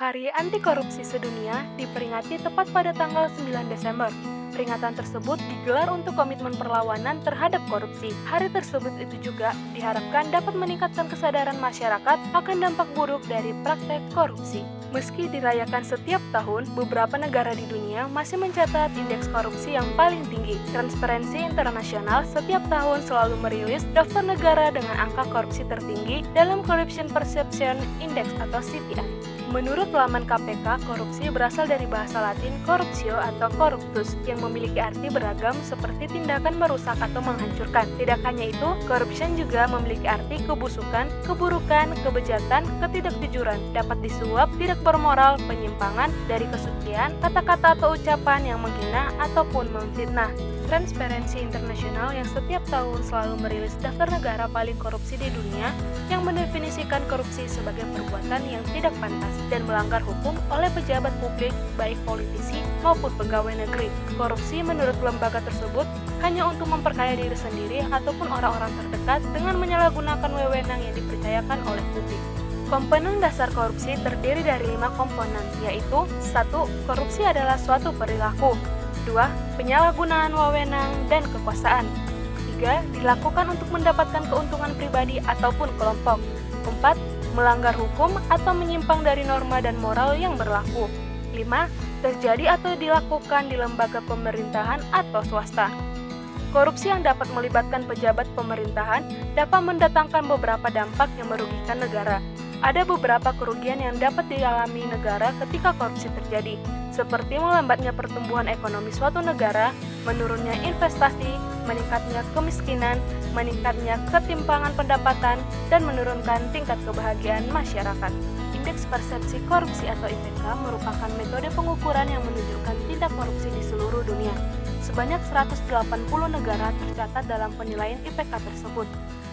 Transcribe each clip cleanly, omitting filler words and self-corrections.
Hari Anti Korupsi Sedunia diperingati tepat pada tanggal 9 Desember. Peringatan tersebut digelar untuk komitmen perlawanan terhadap korupsi. Hari tersebut itu juga diharapkan dapat meningkatkan kesadaran masyarakat akan dampak buruk dari praktek korupsi. Meski dirayakan setiap tahun, beberapa negara di dunia masih mencatat indeks korupsi yang paling tinggi. Transparency International setiap tahun selalu merilis daftar negara dengan angka korupsi tertinggi dalam Corruption Perception Index atau CPI. Menurut laman KPK, korupsi berasal dari bahasa Latin corruptio atau corruptus yang memiliki arti beragam seperti tindakan merusak atau menghancurkan. Tidak hanya itu, corruption juga memiliki arti kebusukan, keburukan, kebejatan, ketidakjujuran, dapat disuap, tidak bermoral, penyimpangan dari kesucian, kata-kata atau ucapan yang menghina ataupun memfitnah. Transparency International yang setiap tahun selalu merilis daftar negara paling korupsi di dunia yang mendefinisikan korupsi sebagai perbuatan yang tidak pantas dan melanggar hukum oleh pejabat publik, baik politisi maupun pegawai negeri. Korupsi menurut lembaga tersebut hanya untuk memperkaya diri sendiri ataupun orang-orang terdekat dengan menyalahgunakan wewenang yang dipercayakan oleh publik. Komponen dasar korupsi terdiri dari 5 komponen, yaitu 1. Korupsi adalah suatu perilaku. 2. Penyalahgunaan wewenang dan kekuasaan. 3. Dilakukan untuk mendapatkan keuntungan pribadi ataupun kelompok. 4. Melanggar hukum atau menyimpang dari norma dan moral yang berlaku. 5. Terjadi atau dilakukan di lembaga pemerintahan atau swasta. Korupsi yang dapat melibatkan pejabat pemerintahan dapat mendatangkan beberapa dampak yang merugikan negara. Ada beberapa kerugian yang dapat dialami negara ketika korupsi terjadi, seperti melambatnya pertumbuhan ekonomi suatu negara, menurunnya investasi, meningkatnya kemiskinan, meningkatnya ketimpangan pendapatan, dan menurunkan tingkat kebahagiaan masyarakat. Indeks Persepsi Korupsi atau IPK merupakan metode pengukuran yang menunjukkan tindak korupsi di seluruh dunia. Sebanyak 180 negara tercatat dalam penilaian IPK tersebut.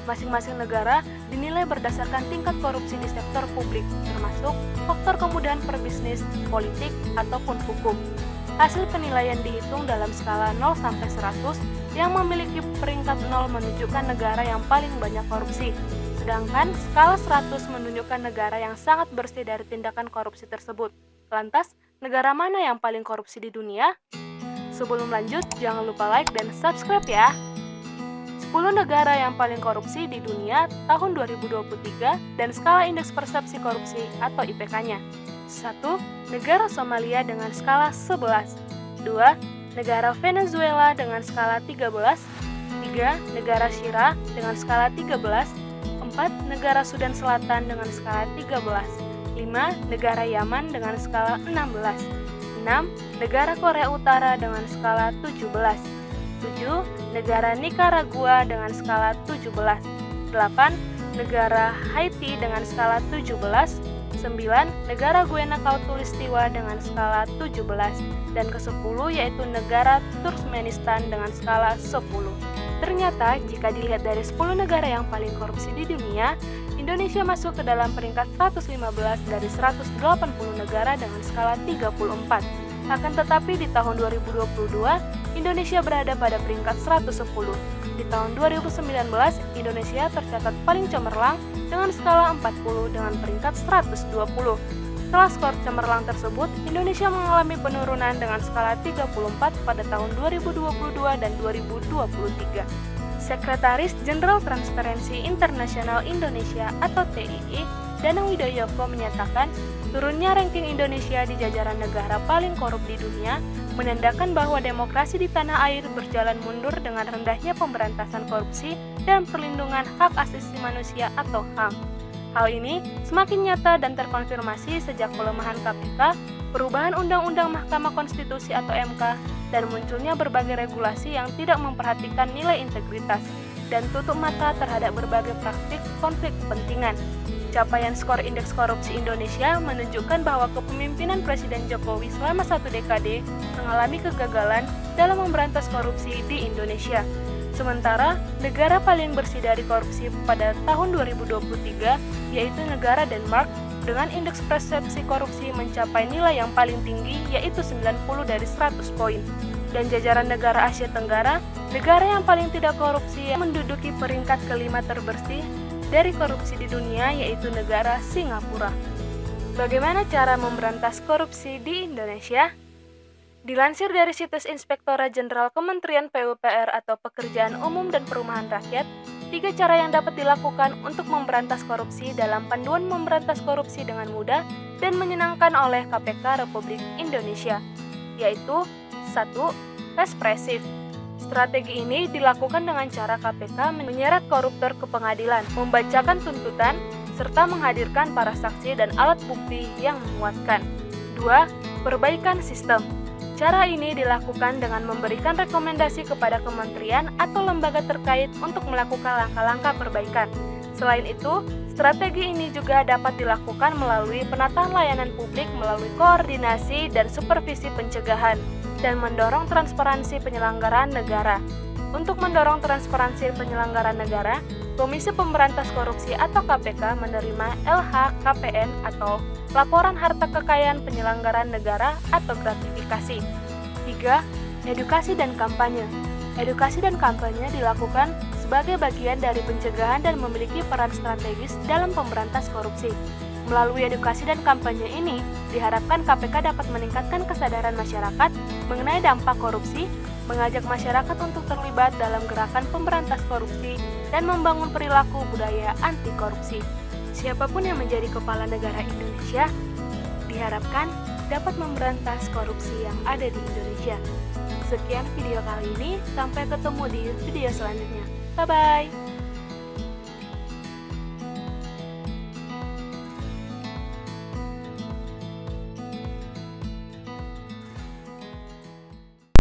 Masing-masing negara dinilai berdasarkan tingkat korupsi di sektor publik, termasuk faktor kemudahan perbisnis, politik, ataupun hukum. Hasil penilaian dihitung dalam skala 0-100 yang memiliki peringkat 0 menunjukkan negara yang paling banyak korupsi, sedangkan skala 100 menunjukkan negara yang sangat bersih dari tindakan korupsi tersebut. Lantas, negara mana yang paling korupsi di dunia? Sebelum lanjut, jangan lupa like dan subscribe ya! 10 negara yang paling korupsi di dunia tahun 2023 dan skala indeks persepsi korupsi atau IPK-nya. 1. Negara Somalia dengan skala 11. 2. Negara Venezuela dengan skala 13. 3. Negara Syria dengan skala 13. 4. Negara Sudan Selatan dengan skala 13. 5. Negara Yaman dengan skala 16. 6. Negara Korea Utara dengan skala 17. 7. Negara Nicaragua dengan skala 17. 8. Negara Haiti dengan skala 17. 9. Negara Guinea Khatulistiwa dengan skala 17. Dan ke-10 yaitu negara Turkmenistan dengan skala 10. Ternyata jika dilihat dari 10 negara yang paling korupsi di dunia, Indonesia masuk ke dalam peringkat 115 dari 180 negara dengan skala 34. Akan tetapi di tahun 2022, Indonesia berada pada peringkat 110. Di tahun 2019, Indonesia tercatat paling cemerlang dengan skala 40 dengan peringkat 120. Setelah skor cemerlang tersebut, Indonesia mengalami penurunan dengan skala 34 pada tahun 2022 dan 2023. Sekretaris Jenderal Transparency International Indonesia atau TII, Danang Widoyoko menyatakan, turunnya ranking Indonesia di jajaran negara paling korup di dunia menandakan bahwa demokrasi di tanah air berjalan mundur dengan rendahnya pemberantasan korupsi dan perlindungan hak asasi manusia atau HAM. Hal ini semakin nyata dan terkonfirmasi sejak pelemahan KPK, perubahan Undang-Undang Mahkamah Konstitusi atau MK, dan munculnya berbagai regulasi yang tidak memperhatikan nilai integritas dan tutup mata terhadap berbagai praktik konflik kepentingan. Capaian skor indeks korupsi Indonesia menunjukkan bahwa kepemimpinan Presiden Jokowi selama 1 dekade mengalami kegagalan dalam memberantas korupsi di Indonesia. Sementara, negara paling bersih dari korupsi pada tahun 2023 yaitu negara Denmark dengan indeks persepsi korupsi mencapai nilai yang paling tinggi yaitu 90 dari 100 poin. Dan jajaran negara Asia Tenggara, negara yang paling tidak korupsi menduduki peringkat kelima terbersih dari korupsi di dunia yaitu negara Singapura. Bagaimana cara memberantas korupsi di Indonesia? Dilansir dari situs Inspektorat Jenderal Kementerian PUPR atau Pekerjaan Umum dan Perumahan Rakyat, 3 cara yang dapat dilakukan untuk memberantas korupsi dalam Panduan Memberantas Korupsi dengan Mudah dan Menyenangkan oleh KPK Republik Indonesia, yaitu 1. Represif. Strategi ini dilakukan dengan cara KPK menyeret koruptor ke pengadilan, membacakan tuntutan, serta menghadirkan para saksi dan alat bukti yang menguatkan. 2. Perbaikan sistem. Cara ini dilakukan dengan memberikan rekomendasi kepada kementerian atau lembaga terkait untuk melakukan langkah-langkah perbaikan. Selain itu, strategi ini juga dapat dilakukan melalui penataan layanan publik melalui koordinasi dan supervisi pencegahan, dan mendorong transparansi penyelenggaraan negara. Untuk mendorong transparansi penyelenggaraan negara, Komisi Pemberantas Korupsi atau KPK menerima LHKPN atau Laporan Harta Kekayaan Penyelenggaraan Negara atau gratifikasi. 3. Edukasi dan kampanye. Edukasi dan kampanye dilakukan sebagai bagian dari pencegahan dan memiliki peran strategis dalam pemberantas korupsi. Melalui edukasi dan kampanye ini, diharapkan KPK dapat meningkatkan kesadaran masyarakat mengenai dampak korupsi, mengajak masyarakat untuk terlibat dalam gerakan pemberantas korupsi, dan membangun perilaku budaya anti korupsi. Siapapun yang menjadi kepala negara Indonesia diharapkan dapat memberantas korupsi yang ada di Indonesia. Sekian video kali ini, sampai ketemu di video selanjutnya. Bye-bye!